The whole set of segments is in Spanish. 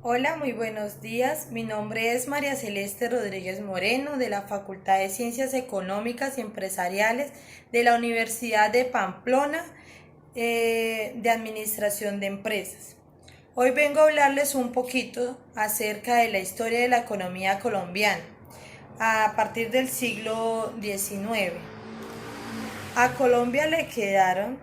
Hola, muy buenos días. Mi nombre es María Celeste Rodríguez Moreno de la Facultad de Ciencias Económicas y Empresariales de la Universidad de Pamplona de Administración de Empresas. Hoy vengo a hablarles un poquito acerca de la historia de la economía colombiana a partir del siglo XIX. A Colombia le quedaron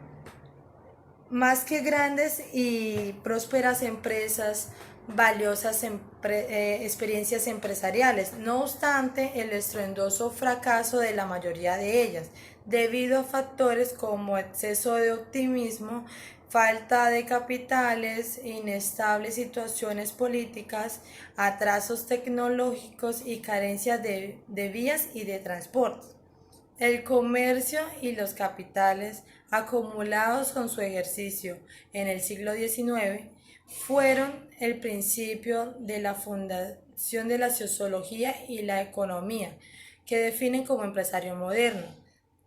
más que grandes y prósperas empresas, valiosas experiencias empresariales. No obstante, el estruendoso fracaso de la mayoría de ellas, debido a factores como exceso de optimismo, falta de capitales, inestables situaciones políticas, atrasos tecnológicos y carencias de vías y de transporte. El comercio y los capitales acumulados con su ejercicio en el siglo XIX fueron el principio de la fundación de la sociología y la economía, que definen como empresario moderno.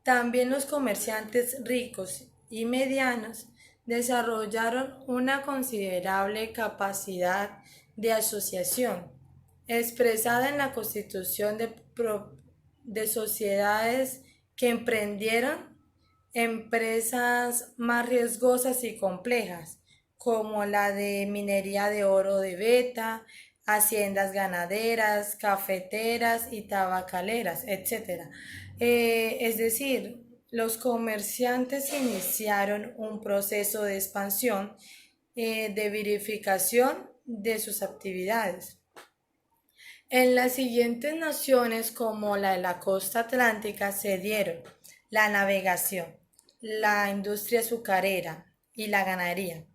También los comerciantes ricos y medianos desarrollaron una considerable capacidad de asociación, expresada en la constitución de sociedades que emprendieron empresas más riesgosas y complejas, como la de minería de oro de Beta, haciendas ganaderas, cafeteras y tabacaleras, etcétera. Es decir, los comerciantes iniciaron un proceso de expansión, de verificación de sus actividades. En las siguientes naciones, como la de la costa atlántica, se dieron la navegación, la industria azucarera y la ganadería.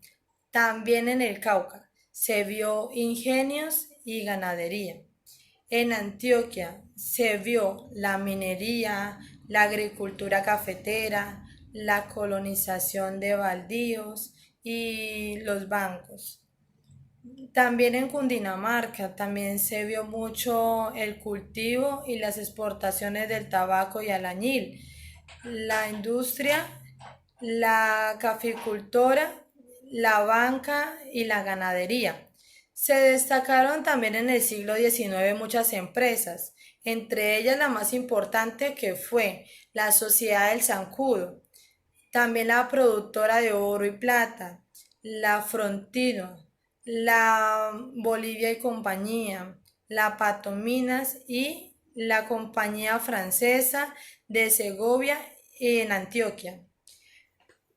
También en el Cauca se vio ingenios y ganadería. En Antioquia se vio la minería, la agricultura cafetera, la colonización de baldíos y los bancos. También en Cundinamarca también se vio mucho el cultivo y las exportaciones del tabaco y albañil, la industria, la caficultora, la banca y la ganadería. Se destacaron también en el siglo XIX muchas empresas, entre ellas la más importante que fue la Sociedad del Zancudo, también la productora de oro y plata, la Frontino, la Bolivia y Compañía, la Patominas y la Compañía Francesa de Segovia en Antioquia.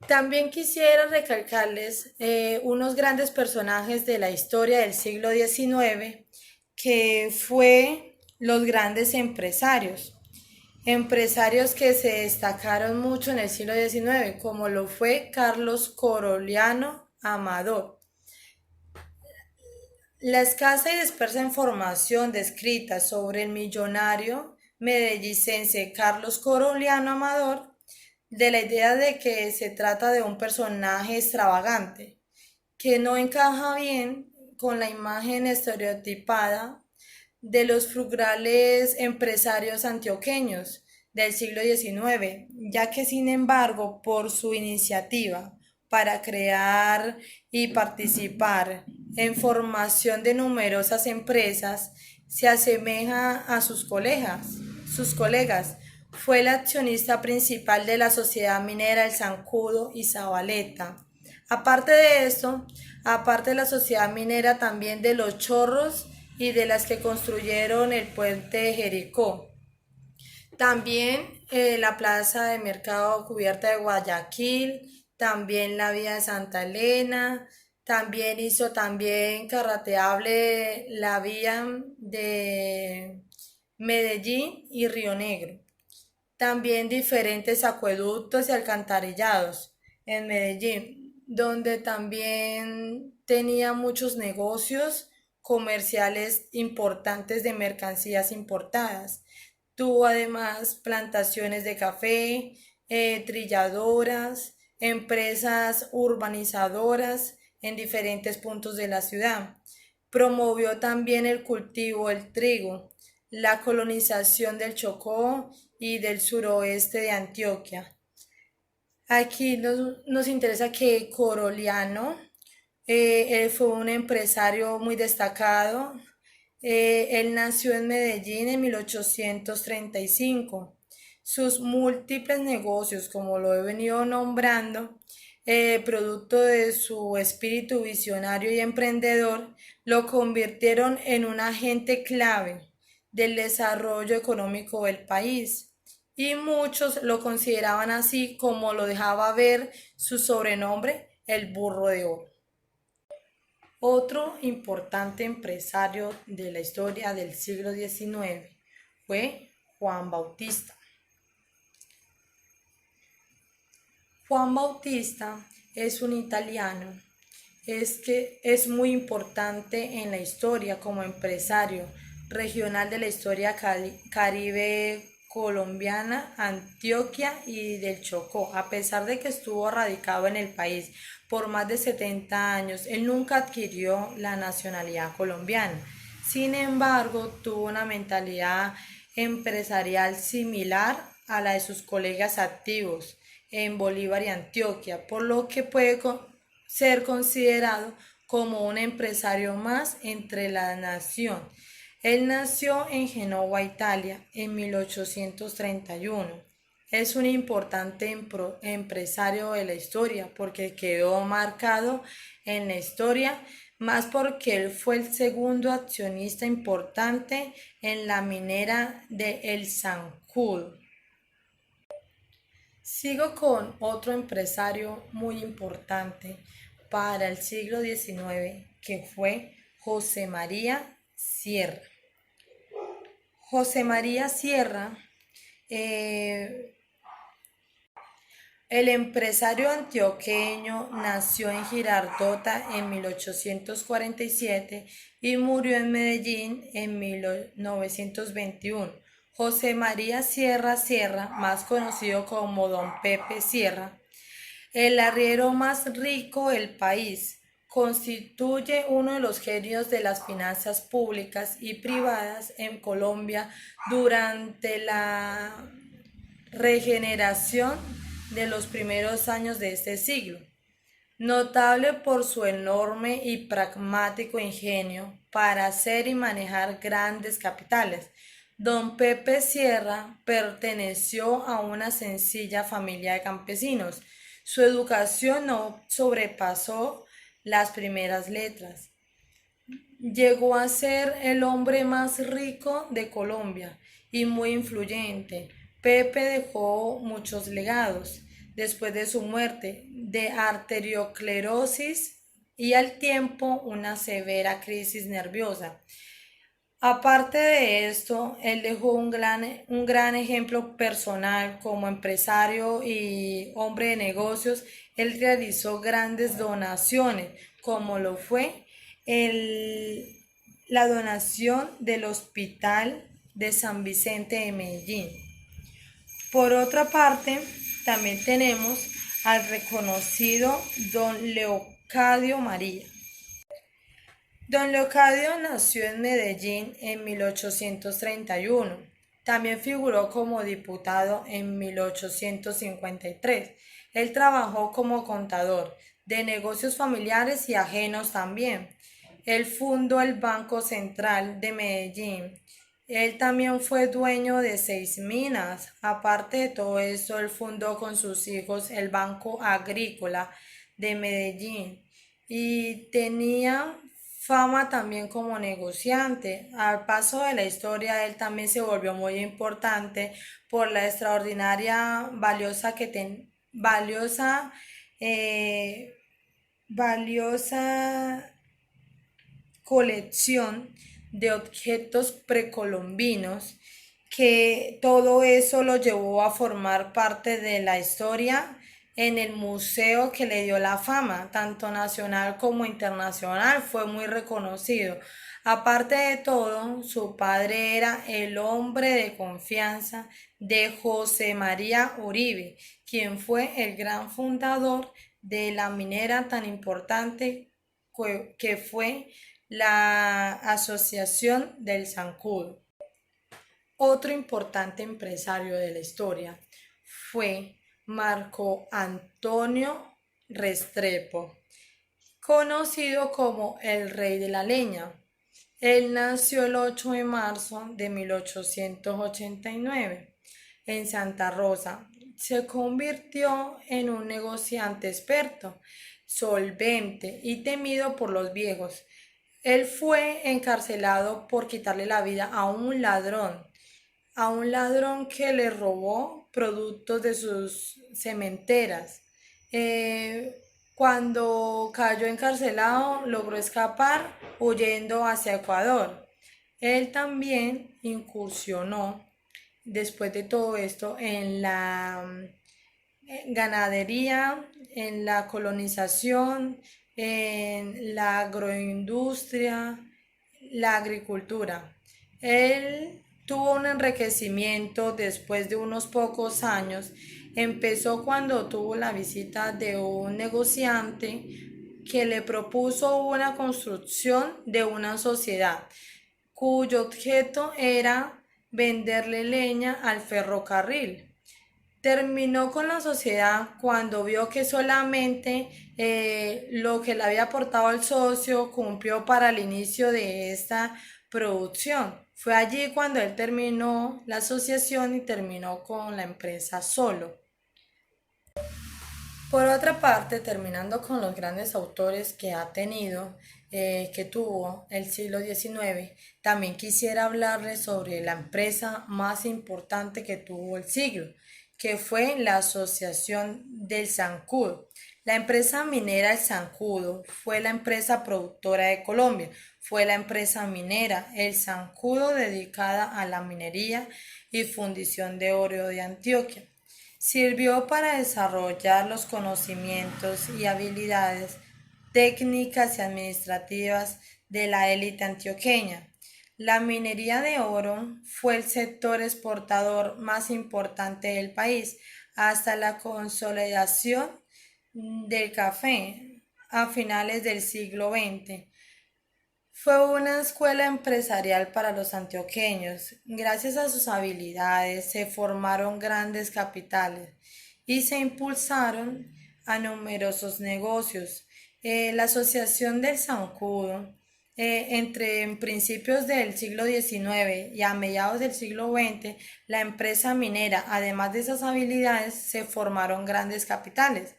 También quisiera recalcarles unos grandes personajes de la historia del siglo XIX, que fue los grandes empresarios. Empresarios que se destacaron mucho en el siglo XIX, como lo fue Carlos Coroliano Amador. La escasa y dispersa información descrita sobre el millonario medellicense Carlos Coroliano Amador, de la idea de que se trata de un personaje extravagante, que no encaja bien con la imagen estereotipada de los frugales empresarios antioqueños del siglo XIX, ya que sin embargo por su iniciativa para crear y participar en formación de numerosas empresas se asemeja a sus colegas. Fue el accionista principal de la sociedad minera El Zancudo y Zabaleta. Aparte de esto, aparte de la sociedad minera, también de los Chorros y de las que construyeron el puente de Jericó. También la plaza de mercado cubierta de Guayaquil, también la vía de Santa Elena, también hizo también carreteable la vía de Medellín y Río Negro. También diferentes acueductos y alcantarillados en Medellín, donde también tenía muchos negocios comerciales importantes de mercancías importadas. Tuvo además plantaciones de café, trilladoras, empresas urbanizadoras en diferentes puntos de la ciudad. Promovió también el cultivo del trigo, la colonización del Chocó y del suroeste de Antioquia. Aquí nos interesa que Coroliano Él fue un empresario muy destacado. Él nació en Medellín en 1835. Sus múltiples negocios, como lo he venido nombrando, producto de su espíritu visionario y emprendedor, lo convirtieron en un agente clave del desarrollo económico del país. Y muchos lo consideraban así, como lo dejaba ver su sobrenombre, el burro de oro. Otro importante empresario de la historia del siglo XIX fue Juan Bautista. Juan Bautista es un italiano, es que es muy importante en la historia como empresario regional de la historia caribe colombiana, Antioquia y del Chocó. A pesar de que estuvo radicado en el país por más de 70 años, él nunca adquirió la nacionalidad colombiana. Sin embargo, tuvo una mentalidad empresarial similar a la de sus colegas activos en Bolívar y Antioquia, por lo que puede ser considerado como un empresario más entre la nación. Él nació en Génova, Italia, en 1831. Es un importante empresario de la historia porque quedó marcado en la historia, más porque él fue el segundo accionista importante en la minera de El Sancud. Sigo con otro empresario muy importante para el siglo XIX que fue José María Sierra. José María Sierra, eh, el empresario antioqueño, nació en Girardota en 1847 y murió en Medellín en 1921. José María Sierra Sierra, más conocido como Don Pepe Sierra, el arriero más rico del país, constituye uno de los genios de las finanzas públicas y privadas en Colombia durante la regeneración de los primeros años de este siglo. Notable por su enorme y pragmático ingenio para hacer y manejar grandes capitales, don Pepe Sierra perteneció a una sencilla familia de campesinos. Su educación no sobrepasó las primeras letras. Llegó a ser el hombre más rico de Colombia y muy influyente. Pepe dejó muchos legados después de su muerte, de arteriosclerosis y al tiempo una severa crisis nerviosa. Aparte de esto, él dejó un gran ejemplo personal como empresario y hombre de negocios. Él realizó grandes donaciones, como lo fue el- la donación del Hospital de San Vicente de Medellín. Por otra parte, también tenemos al reconocido don Leocadio María. Don Leocadio nació en Medellín en 1831. También figuró como diputado en 1853. Él trabajó como contador de negocios familiares y ajenos también. Él fundó el Banco Central de Medellín. Él también fue dueño de 6 minas. Aparte de todo eso, él fundó con sus hijos el Banco Agrícola de Medellín y tenía fama también como negociante. Al paso de la historia, él también se volvió muy importante por la extraordinaria eh, valiosa colección de objetos precolombinos, que todo eso lo llevó a formar parte de la historia en el museo que le dio la fama, tanto nacional como internacional, fue muy reconocido. Aparte de todo, su padre era el hombre de confianza de José María Uribe, quien fue el gran fundador de la minera tan importante que fue la Asociación del Zancudo. Otro importante empresario de la historia fue Marco Antonio Restrepo. conocido como el Rey de la Leña. Él nació el 8 de marzo de 1889 en Santa Rosa. Se convirtió en un negociante experto, solvente y temido por los viejos. Él fue encarcelado por quitarle la vida a un ladrón que le robó productos de sus cementeras. Eh, Cuando cayó encarcelado, logró escapar huyendo hacia Ecuador. Él también incursionó, después de todo esto, en la ganadería, en la colonización, en la agroindustria, la agricultura. Él tuvo un enriquecimiento después de unos pocos años. Empezó cuando tuvo la visita de un negociante que le propuso una construcción de una sociedad cuyo objeto era venderle leña al ferrocarril. Terminó con la sociedad cuando vio que solamente lo que le había aportado el socio cumplió para el inicio de esta producción. Fue allí cuando él terminó la asociación y terminó con la empresa solo. Por otra parte, terminando con los grandes autores que ha tenido, que tuvo el siglo XIX, también quisiera hablarles sobre la empresa más importante que tuvo el siglo, que fue la Asociación del Zancudo. La empresa minera El Zancudo fue la empresa productora de Colombia, fue la empresa minera El Zancudo dedicada a la minería y fundición de oro de Antioquia. Sirvió para desarrollar los conocimientos y habilidades técnicas y administrativas de la élite antioqueña. La minería de oro fue el sector exportador más importante del país hasta la consolidación del café a finales del siglo XX. Fue una escuela empresarial para los antioqueños. Gracias a sus habilidades se formaron grandes capitales y se impulsaron a numerosos negocios. La Asociación del Zancudo, entre en principios del siglo XIX y a mediados del siglo XX, la empresa minera, además de esas habilidades, se formaron grandes capitales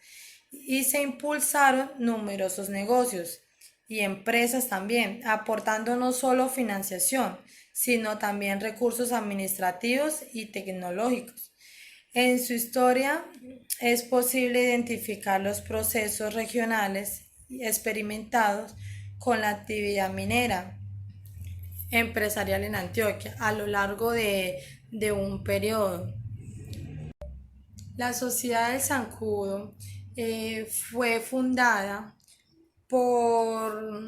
y se impulsaron numerosos negocios y empresas también, aportando no solo financiación, sino también recursos administrativos y tecnológicos. En su historia es posible identificar los procesos regionales experimentados con la actividad minera empresarial en Antioquia a lo largo de un periodo. La Sociedad del Zancudo fue fundada por,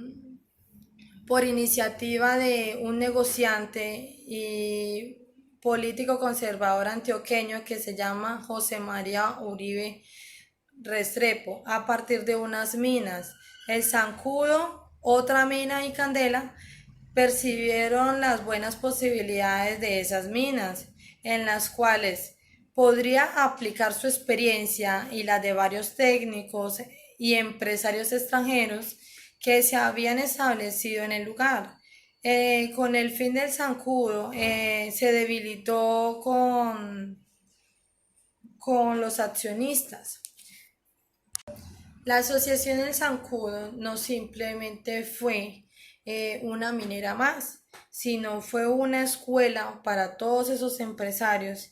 por iniciativa de un negociante y político conservador antioqueño que se llama José María Uribe Restrepo, a partir de unas minas. El Zancudo, otra mina y Candela percibieron las buenas posibilidades de esas minas, en las cuales podría aplicar su experiencia y la de varios técnicos y empresarios extranjeros que se habían establecido en el lugar. Con el fin del zancudo se debilitó con los accionistas. La Asociación del Zancudo no simplemente fue una minera más, sino fue una escuela para todos esos empresarios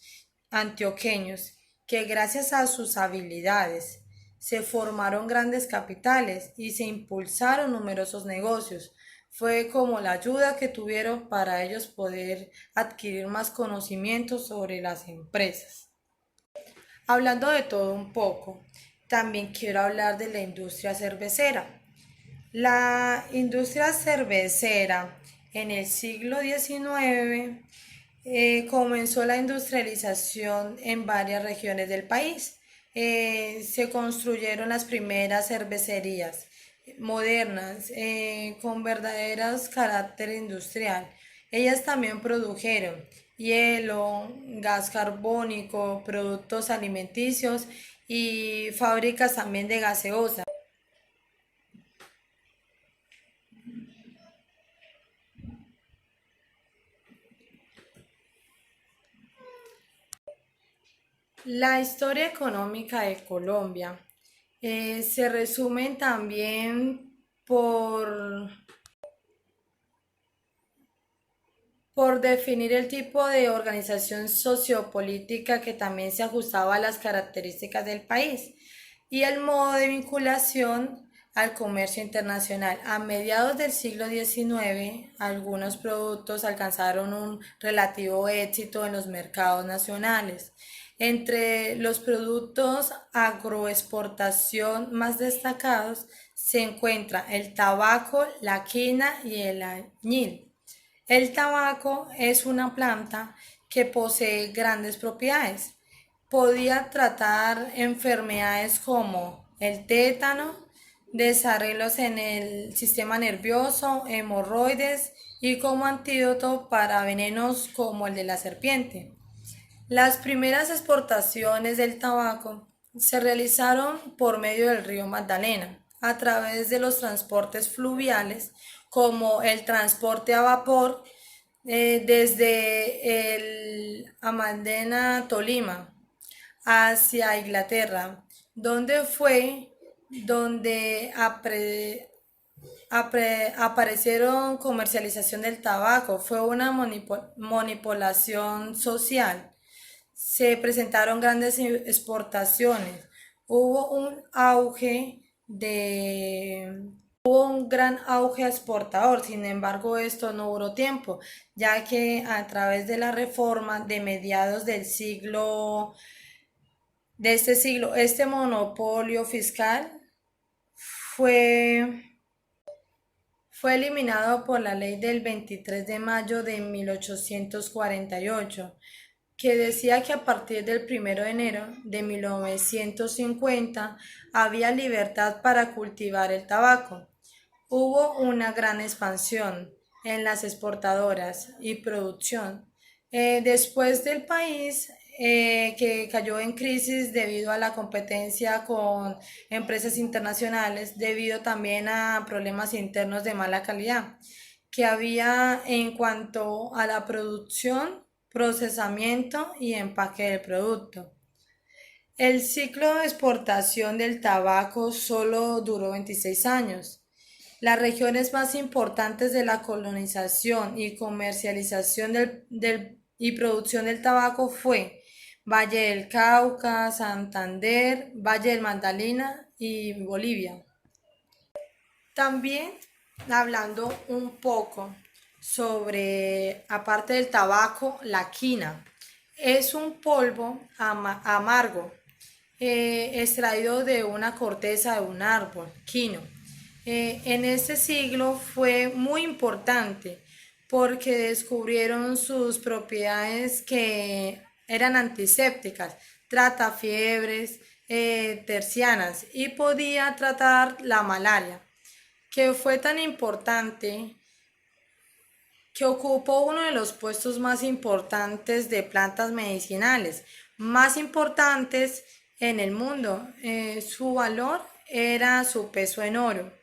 antioqueños que gracias a sus habilidades se formaron grandes capitales y se impulsaron numerosos negocios. Fue como la ayuda que tuvieron para ellos poder adquirir más conocimientos sobre las empresas. Hablando de todo un poco, también quiero hablar de la industria cervecera. La industria cervecera en el siglo XIX comenzó la industrialización en varias regiones del país. Se construyeron las primeras cervecerías modernas con verdaderos carácter industrial. Ellas también produjeron hielo, gas carbónico, productos alimenticios y fábricas también de gaseosa. La historia económica de Colombia se resume también por definir el tipo de organización sociopolítica que también se ajustaba a las características del país y el modo de vinculación al comercio internacional. A mediados del siglo XIX, algunos productos alcanzaron un relativo éxito en los mercados nacionales. Entre los productos agroexportación más destacados se encuentra el tabaco, la quina y el añil. El tabaco es una planta que posee grandes propiedades. Podía tratar enfermedades como el tétano, desarreglos en el sistema nervioso, hemorroides y como antídoto para venenos como el de la serpiente. Las primeras exportaciones del tabaco se realizaron por medio del río Magdalena, a través de los transportes fluviales, como el transporte a vapor desde el Amadena, Tolima, hacia Inglaterra, donde aparecieron comercialización del tabaco. Fue una manipulación social. Se presentaron grandes exportaciones. Hubo un auge de Hubo un gran auge exportador, sin embargo esto no duró tiempo, ya que a través de la reforma de mediados de este siglo, este monopolio fiscal fue fue eliminado por la ley del 23 de mayo de 1848, que decía que a partir del 1 de enero de 1950 había libertad para cultivar el tabaco. Hubo una gran expansión en las exportadoras y producción. Después del país que cayó en crisis debido a la competencia con empresas internacionales, debido también a problemas internos de mala calidad que había en cuanto a la producción, procesamiento y empaque del producto. El ciclo de exportación del tabaco solo duró 26 años. Las regiones más importantes de la colonización y comercialización y producción del tabaco fue Valle del Cauca, Santander, Valle del Magdalena y Bolivia. También hablando un poco sobre, aparte del tabaco, la quina. Es un polvo amargo extraído de una corteza de un árbol, quino. En este siglo fue muy importante porque descubrieron sus propiedades que eran antisépticas, trata fiebres tercianas y podía tratar la malaria, que fue tan importante que ocupó uno de los puestos más importantes de plantas medicinales, más importantes en el mundo. Su valor era su peso en oro.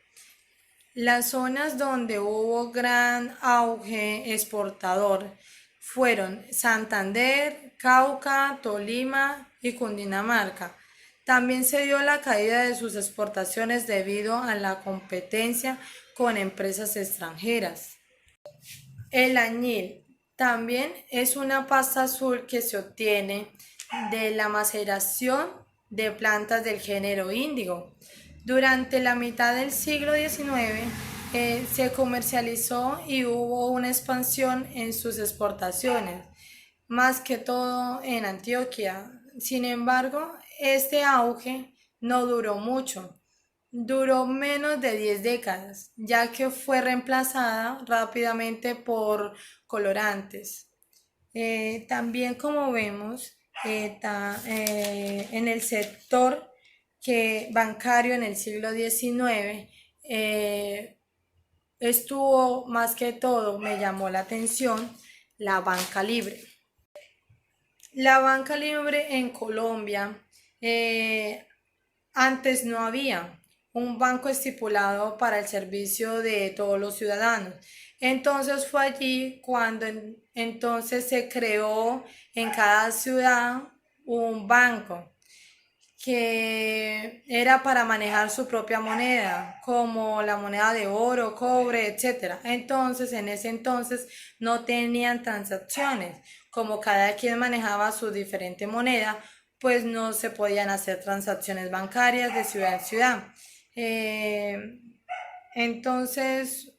Las zonas donde hubo gran auge exportador fueron Santander, Cauca, Tolima y Cundinamarca. También se dio la caída de sus exportaciones debido a la competencia con empresas extranjeras. El añil también es una pasta azul que se obtiene de la maceración de plantas del género índigo. Durante la mitad del siglo XIX se comercializó y hubo una expansión en sus exportaciones, más que todo en Antioquia. Sin embargo, este auge no duró mucho. Duró menos de 10 décadas, ya que fue reemplazada rápidamente por colorantes. También como vemos en el sector bancario en el siglo XIX estuvo más que todo, me llamó la atención, la banca libre. La banca libre en Colombia antes no había un banco estipulado para el servicio de todos los ciudadanos. Entonces fue allí cuando entonces se creó en cada ciudad un banco que era para manejar su propia moneda, como la moneda de oro, cobre, etcétera. Entonces, en ese entonces no tenían transacciones, como cada quien manejaba su diferente moneda, pues no se podían hacer transacciones bancarias de ciudad en ciudad. Eh, entonces,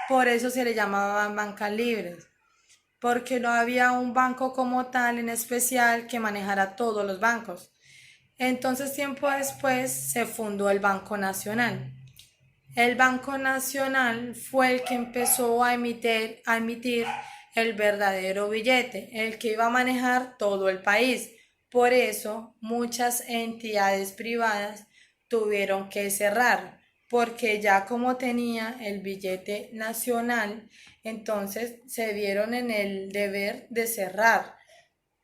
por eso se le llamaban bancas libres, porque no había un banco como tal en especial que manejara todos los bancos. Entonces, tiempo después se fundó el Banco Nacional. El Banco Nacional fue el que empezó a emitir el verdadero billete, el que iba a manejar todo el país. Por eso muchas entidades privadas tuvieron que cerrar, porque ya como tenía el billete nacional, entonces se vieron en el deber de cerrar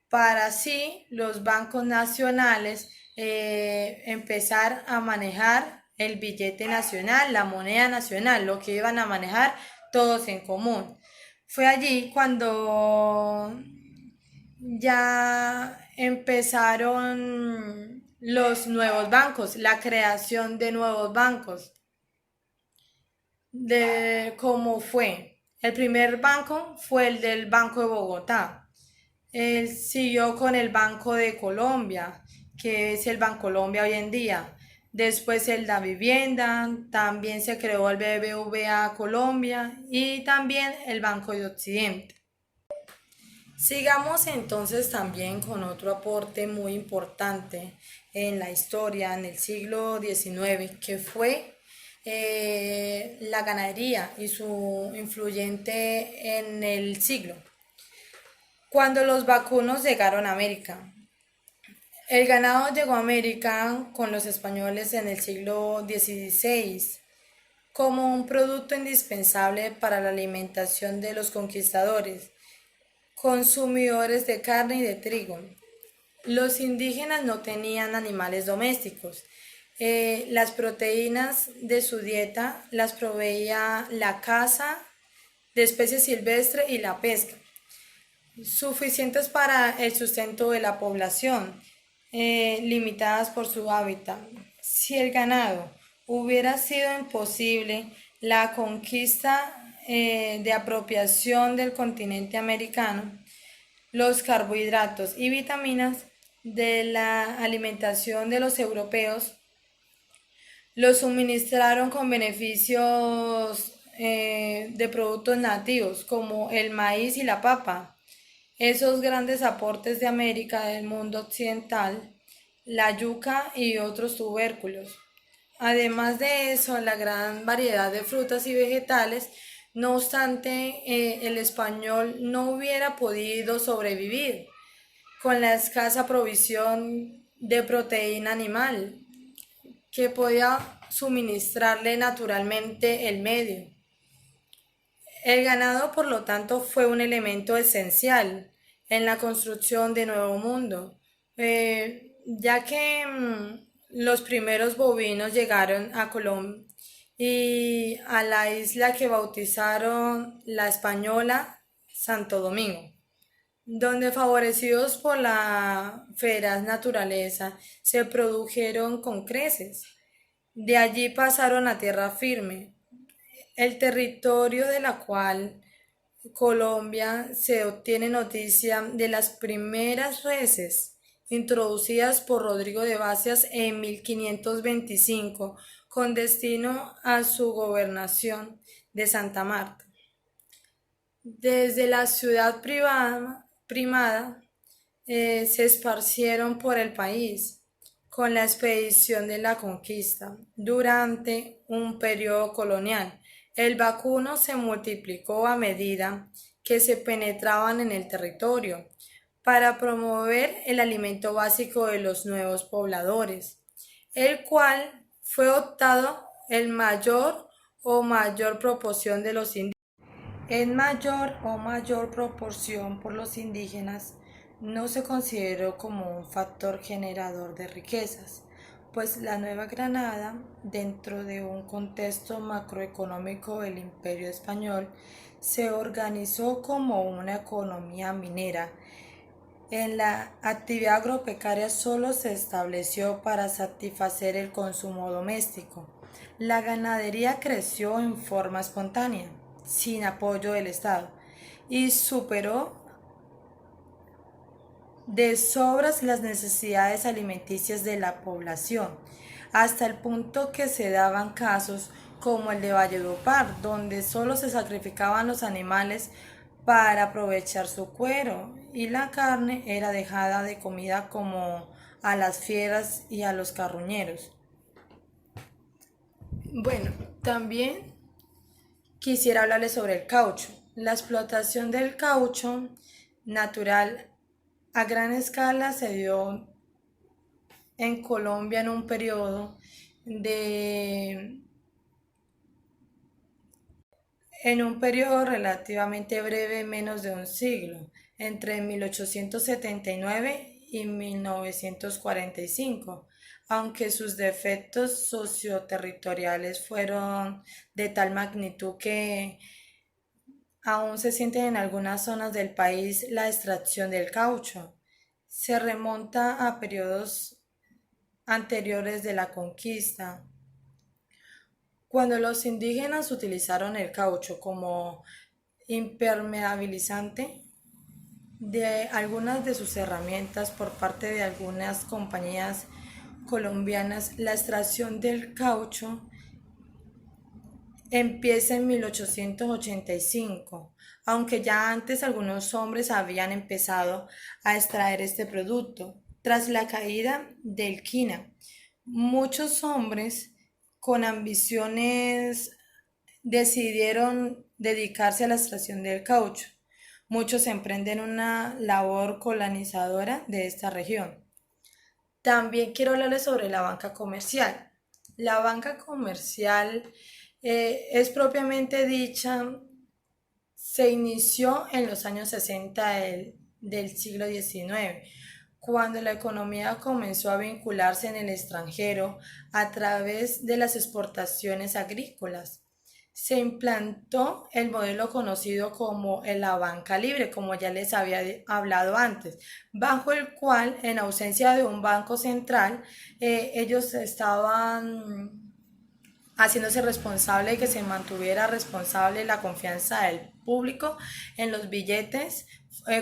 para así los bancos nacionales empezar a manejar el billete nacional, la moneda nacional, lo que iban a manejar todos en común. Fue allí cuando ya empezaron los nuevos bancos, la creación de nuevos bancos, de cómo fue. El primer banco fue el del Banco de Bogotá. Él siguió con el Banco de Colombia, que es el Bancolombia hoy en día. Después el da Vivienda, también se creó el BBVA Colombia y también el Banco de Occidente. Sigamos entonces también con otro aporte muy importante en la historia en el siglo XIX, que fue la ganadería y su influyente en el siglo. Cuando los vacunos llegaron a América, el ganado llegó a América con los españoles en el siglo XVI como un producto indispensable para la alimentación de los conquistadores, consumidores de carne y de trigo. Los indígenas no tenían animales domésticos. Las proteínas de su dieta las proveía la caza de especies silvestres y la pesca, suficientes para el sustento de la población, limitadas por su hábitat. Si el ganado hubiera sido imposible, la conquista de apropiación del continente americano, los carbohidratos y vitaminas de la alimentación de los europeos los suministraron con beneficios de productos nativos como el maíz y la papa. Esos grandes aportes de América del mundo occidental, la yuca y otros tubérculos. Además de eso, la gran variedad de frutas y vegetales. No obstante, el español no hubiera podido sobrevivir con la escasa provisión de proteína animal que podía suministrarle naturalmente el medio. El ganado, por lo tanto, fue un elemento esencial en la construcción de Nuevo Mundo, ya que los primeros bovinos llegaron a Colombia y a la isla que bautizaron la Española, Santo Domingo, donde favorecidos por la feraz naturaleza se produjeron con creces. De allí pasaron a tierra firme, el territorio de la cual Colombia se obtiene noticia de las primeras reses introducidas por Rodrigo de Vacias en 1525 con destino a su gobernación de Santa Marta. Desde la ciudad primada se esparcieron por el país con la expedición de la conquista durante un periodo colonial. El vacuno se multiplicó a medida que se penetraban en el territorio para promover el alimento básico de los nuevos pobladores, el cual fue optado en mayor proporción de los indígenas. En mayor proporción por los indígenas, no se consideró como un factor generador de riquezas, pues la Nueva Granada, dentro de un contexto macroeconómico del Imperio Español, se organizó como una economía minera En la actividad agropecuaria solo se estableció para satisfacer el consumo doméstico. La ganadería creció en forma espontánea, sin apoyo del Estado, y superó de sobras las necesidades alimenticias de la población, hasta el punto que se daban casos como el de Valledupar, donde solo se sacrificaban los animales para aprovechar su cuero y la carne era dejada de comida como a las fieras y a los carroñeros. Bueno, también quisiera hablarles sobre el caucho. La explotación del caucho natural a gran escala se dio en Colombia de en un periodo relativamente breve, menos de un siglo, entre 1879 y 1945, aunque sus defectos socioterritoriales fueron de tal magnitud que aún se siente en algunas zonas del país la extracción del caucho. Se remonta a periodos anteriores de la conquista, cuando los indígenas utilizaron el caucho como impermeabilizante de algunas de sus herramientas por parte de algunas compañías colombianas. La extracción del caucho empieza en 1885, aunque ya antes algunos hombres habían empezado a extraer este producto. Tras la caída del quina, muchos hombres con ambiciones decidieron dedicarse a la extracción del caucho. Muchos emprenden una labor colonizadora de esta región. También quiero hablarles sobre la banca comercial. La banca comercial es propiamente dicha, se inició en los años 60 del siglo XIX, cuando la economía comenzó a vincularse en el extranjero a través de las exportaciones agrícolas. Se implantó el modelo conocido como la banca libre, como ya les había hablado antes, bajo el cual, en ausencia de un banco central, ellos estaban haciéndose responsable de que se mantuviera responsable la confianza del público en los billetes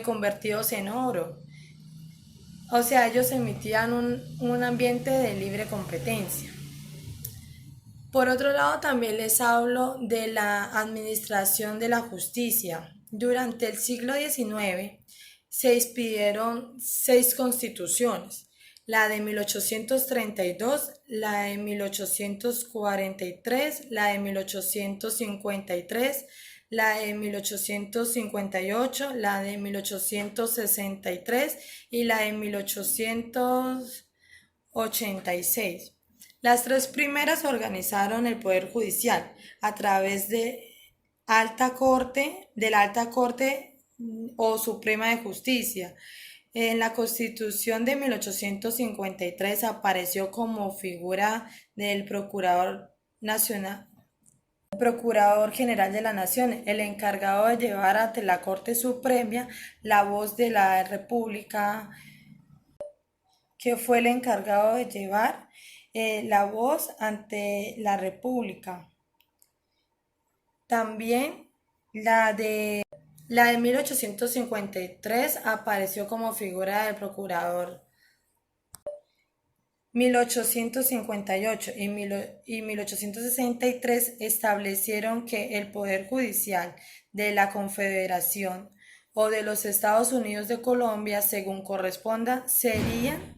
convertidos en oro. O sea, ellos emitían un ambiente de libre competencia. Por otro lado, también les hablo de la administración de la justicia. Durante el siglo XIX se expidieron 6 constituciones: la de 1832, la de 1843, la de 1853, la de 1858, la de 1863 y la de 1886. Las tres primeras organizaron el Poder Judicial a través de la Alta Corte o Suprema de Justicia. En la Constitución de 1853 apareció como figura del Procurador Nacional, Procurador General de la Nación, el encargado de llevar ante la Corte Suprema la voz de la República, que fue el encargado de llevar la voz ante la República. También la de 1853 apareció como figura del procurador. 1858 y 1863 establecieron que el Poder Judicial de la Confederación o de los Estados Unidos de Colombia, según corresponda, serían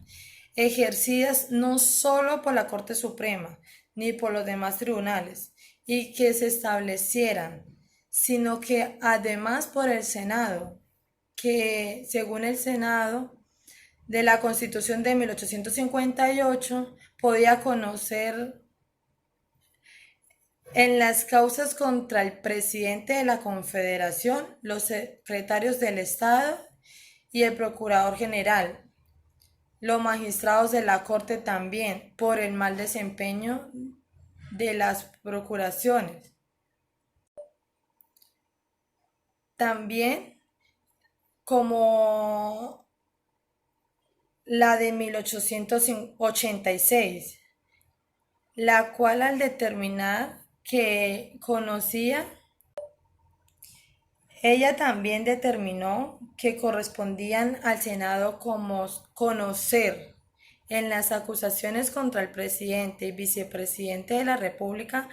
ejercidas no solo por la Corte Suprema ni por los demás tribunales, y que se establecieran, sino que además por el Senado, que según el Senado de la Constitución de 1858 podía conocer en las causas contra el presidente de la Confederación, los secretarios del Estado y el Procurador General, los magistrados de la Corte también, por el mal desempeño de las procuraciones. También como la de 1886, la cual al determinar que conocía, ella también determinó que correspondían al Senado como conocer en las acusaciones contra el presidente y vicepresidente de la República,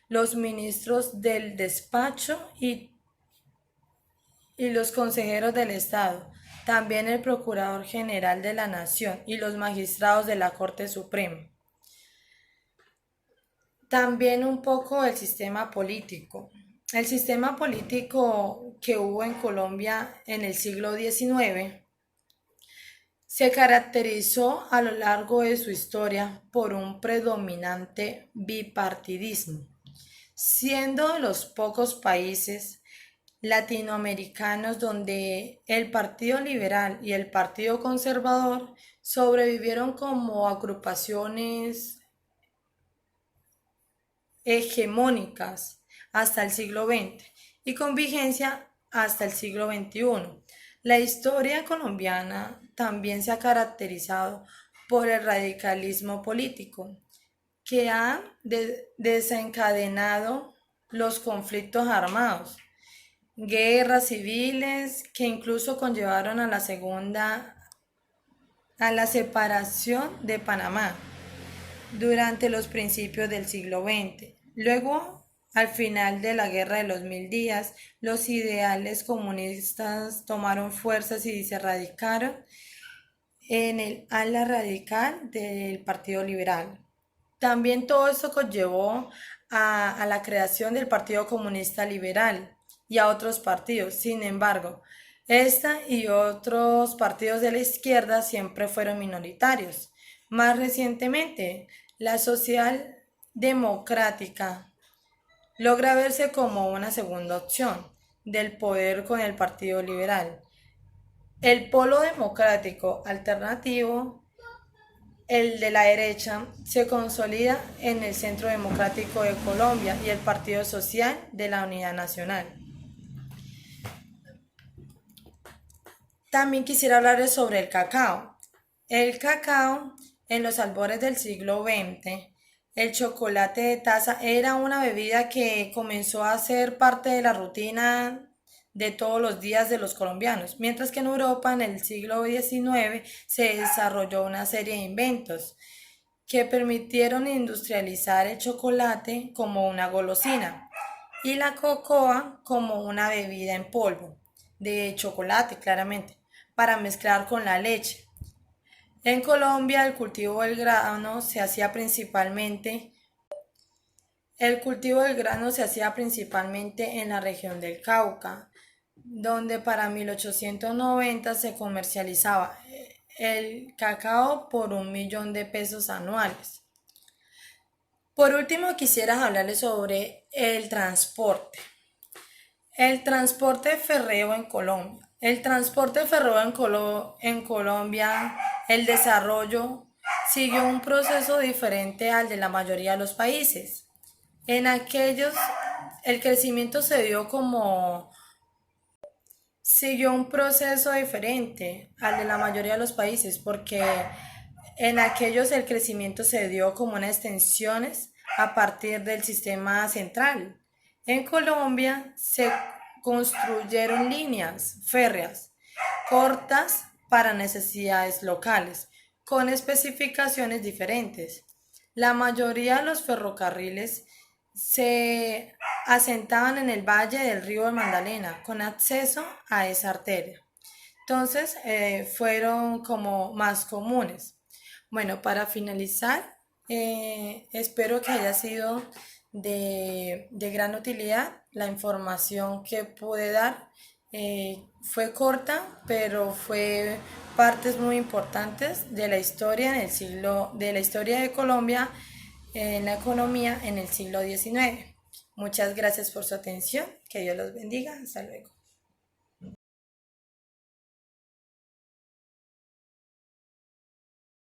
los ministros del despacho y los consejeros del Estado, también el Procurador General de la Nación y los magistrados de la Corte Suprema. También un poco el sistema político. El sistema político que hubo en Colombia en el siglo XIX se caracterizó a lo largo de su historia por un predominante bipartidismo, siendo de los pocos países latinoamericanos donde el Partido Liberal y el Partido Conservador sobrevivieron como agrupaciones hegemónicas hasta el siglo XX y con vigencia hasta el siglo XXI. La historia colombiana también se ha caracterizado por el radicalismo político, que ha desencadenado los conflictos armados, guerras civiles que incluso conllevaron a la separación de Panamá durante los principios del siglo XX. Luego, al final de la Guerra de los Mil Días, los ideales comunistas tomaron fuerzas y se radicaron en el ala radical del Partido Liberal. También todo esto conllevó a la creación del Partido Comunista Liberal y a otros partidos. Sin embargo, esta y otros partidos de la izquierda siempre fueron minoritarios. Más recientemente, la socialdemocrática logra verse como una segunda opción del poder con el Partido Liberal. El polo democrático alternativo, el de la derecha, se consolida en el Centro Democrático de Colombia y el Partido Social de la Unidad Nacional. También quisiera hablarles sobre el cacao. El cacao, en los albores del siglo XX, el chocolate de taza era una bebida que comenzó a ser parte de la rutina de todos los días de los colombianos, mientras que en Europa en el siglo XIX se desarrolló una serie de inventos que permitieron industrializar el chocolate como una golosina y la cocoa como una bebida en polvo, de chocolate claramente, para mezclar con la leche. En Colombia el cultivo del grano se hacía principalmente en la región del Cauca, donde para 1890 se comercializaba el cacao por 1.000.000 de pesos anuales. Por último, quisiera hablarles sobre el transporte. El transporte férreo en Colombia. El transporte férreo en Colombia, el desarrollo siguió un proceso diferente al de la mayoría de los países. En aquellos, el crecimiento siguió un proceso diferente al de la mayoría de los países, porque en aquellos el crecimiento se dio como unas extensiones a partir del sistema central. En Colombia se construyeron líneas férreas cortas para necesidades locales, con especificaciones diferentes. La mayoría de los ferrocarriles se asentaban en el valle del río de Magdalena, con acceso a esa arteria. Entonces, fueron como más comunes. Bueno, para finalizar, espero que haya sido de gran utilidad la información que pude dar. Fue corta, pero fue partes muy importantes de la historia de la historia de Colombia en la economía en el siglo XIX. Muchas gracias por su atención. Que Dios los bendiga. Hasta luego.